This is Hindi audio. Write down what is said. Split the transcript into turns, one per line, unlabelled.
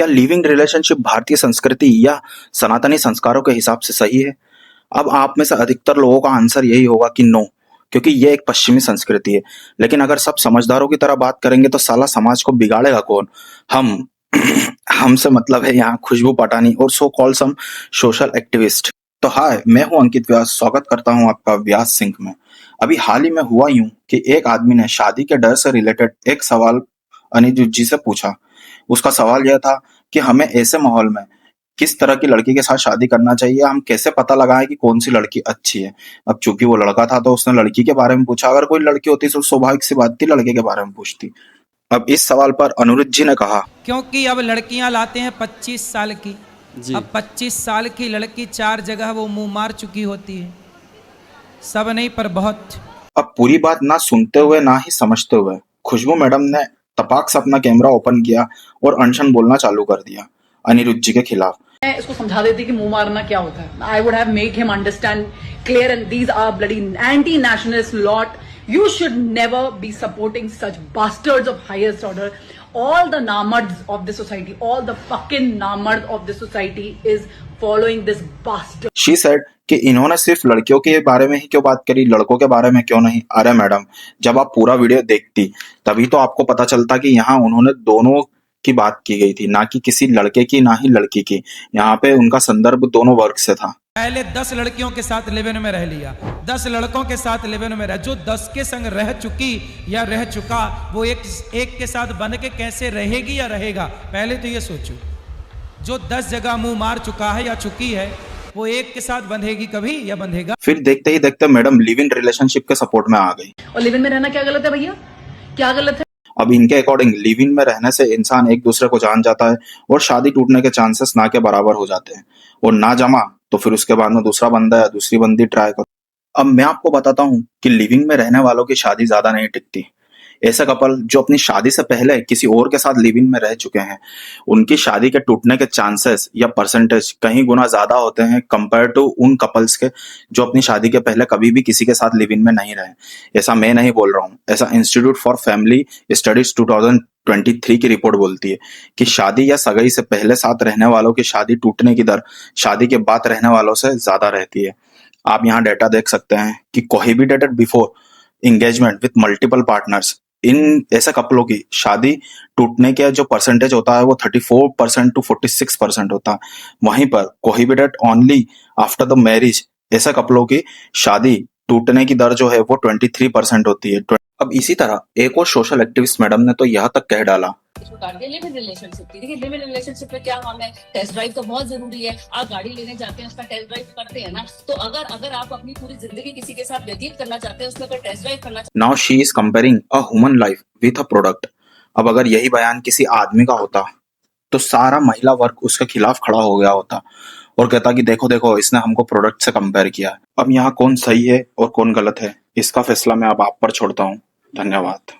क्या लिविंग रिलेशनशिप भारतीय संस्कृति या सनातनी संस्कारों के हिसाब से सही है? अब आप में से अधिकतर लोगों का आंसर यही होगा कि नो, क्योंकि ये एक पश्चिमी संस्कृति है। लेकिन अगर सब समझदारों की तरह बात करेंगे तो साला समाज को बिगाड़ेगा कौन? हम हमसे मतलब है यहाँ खुशबू पटानी और सो कॉल सम सोशल एक्टिविस्ट। तो हाय, मैं हूँ अंकित व्यास, स्वागत करता हूँ आपका व्यास सिंह में। अभी हाल ही में हुआ यूं कि एक आदमी ने शादी के डर से रिलेटेड एक सवाल अनिरुद्ध जी से पूछा। उसका सवाल यह था कि हमें ऐसे माहौल में किस तरह की लड़की के साथ शादी करना चाहिए, हम कैसे पता लगाएं कि कौन सी लड़की अच्छी है। अब चूंकि वो लड़का था तो उसने लड़की के बारे में पूछा, अगर कोई लड़की होती तो स्वाभाविक सी बात थी लड़के के बारे में पूछती। अब इस सवाल पर अनिरुद्ध जी ने कहा,
क्योंकि अब लड़कियां लाते हैं 25 साल की
जी।
अब 25 साल की लड़की 4 जगह वो मुंह मार चुकी होती है, सब नहीं पर बहुत।
अब पूरी बात ना सुनते हुए ना ही समझते हुए खुशबू मैडम ने तपाक से अपना कैमरा ओपन किया और अनशन बोलना चालू कर दिया अनिरुद्ध जी के खिलाफ।
मैं इसको समझा देती कि मुंह मारना क्या होता है। I would have make him understand clear and these are bloody anti nationalist lot. You should never be supporting such bastards of highest order. All the namards of the society, all the fucking namards of the society is following this bastard.
She said कि इन्होंने सिर्फ लड़कियों के बारे में ही क्यों बात करी, लड़कों के बारे में क्यों नहीं? अरे मैडम, जब आप पूरा वीडियो देखती तभी तो आपको पता चलता कि यहाँ उन्होंने दोनों की बात की गई थी, ना कि किसी लड़के की ना ही लड़की की। यहाँ पे उनका संदर्भ दोनों वर्ग से था।
पहले 10 लड़कियों के साथ लिव इन में रह लिया, 10 लड़कों के साथ लिव इन में रह, जो 10 के संग रह चुकी या रह चुका वो एक के साथ बन के कैसे रहेगी या रहेगा? पहले तो ये सोचो। जो 10 जगह मुंह मार चुका है या चुकी है वो एक के साथ बंधेगी कभी या बंधेगा?
फिर देखते ही देखते मैडम लिव इन रिलेशनशिप के सपोर्ट में आ गई।
और लिव इन में रहना क्या गलत है भैया? क्या गलत है?
अब इनके अकॉर्डिंग लिव इन में रहने से इंसान एक दूसरे को जान जाता है और शादी टूटने के चांसेस ना के बराबर हो जाते हैं, और ना जमा तो फिर उसके बाद में दूसरा बंदा या दूसरी बंदी ट्राई करो। अब मैं आपको बताता हूँ कि लिविंग में रहने वालों की शादी ज्यादा नहीं टिकती। ऐसे कपल जो अपनी शादी से पहले किसी और के साथ लिव इन में रह चुके हैं, उनकी शादी के टूटने के चांसेस या परसेंटेज कहीं गुना ज्यादा होते हैं कंपेयर टू उन कपल्स के जो अपनी शादी के पहले कभी भी किसी के साथ लिव इन में नहीं रहे। ऐसा मैं नहीं बोल रहा हूँ, ऐसा इंस्टीट्यूट फॉर फैमिली स्टडीज 2023 की रिपोर्ट बोलती है कि शादी या सगाई से पहले साथ रहने वालों की शादी टूटने की दर शादी के बाद रहने वालों से ज्यादा रहती है। आप यहाँ डेटा देख सकते हैं कि cohabitated before engagement with multiple partners, इन ऐसे कपलों की शादी टूटने के जो परसेंटेज होता है वो 34% टू 46% होता है। वहीं पर कोहिबिटेड ओनली आफ्टर द मैरिज ऐसे कपलों की शादी टूटने की दर जो है वो 23% होती है। अब इसी तरह एक और सोशल एक्टिविस्ट मैडम ने तो यह तक कह डाला,
लिव इन रिलेशनशिप की। देखिए, लिव इन रिलेशनशिप में क्या हम है, टेस्ट ड्राइव तो बहुत जरूरी है। आप गाड़ी लेने जाते हैं, उसका टेस्ट ड्राइव करते हैं ना, तो अगर आप अपनी पूरी जिंदगी किसी के साथ व्यतीत करना चाहते हैं, उसमें अगर टेस्ट ड्राइव करना।
Now she is comparing a human life with a product. अब अगर यही बयान किसी आदमी का होता तो सारा महिला वर्ग उसके खिलाफ खड़ा हो गया होता और कहता कि देखो देखो इसने हमको प्रोडक्ट से कंपेयर किया। अब यहाँ कौन सही है और कौन गलत है, इसका फैसला मैं अब आप पर छोड़ता हूँ। धन्यवाद।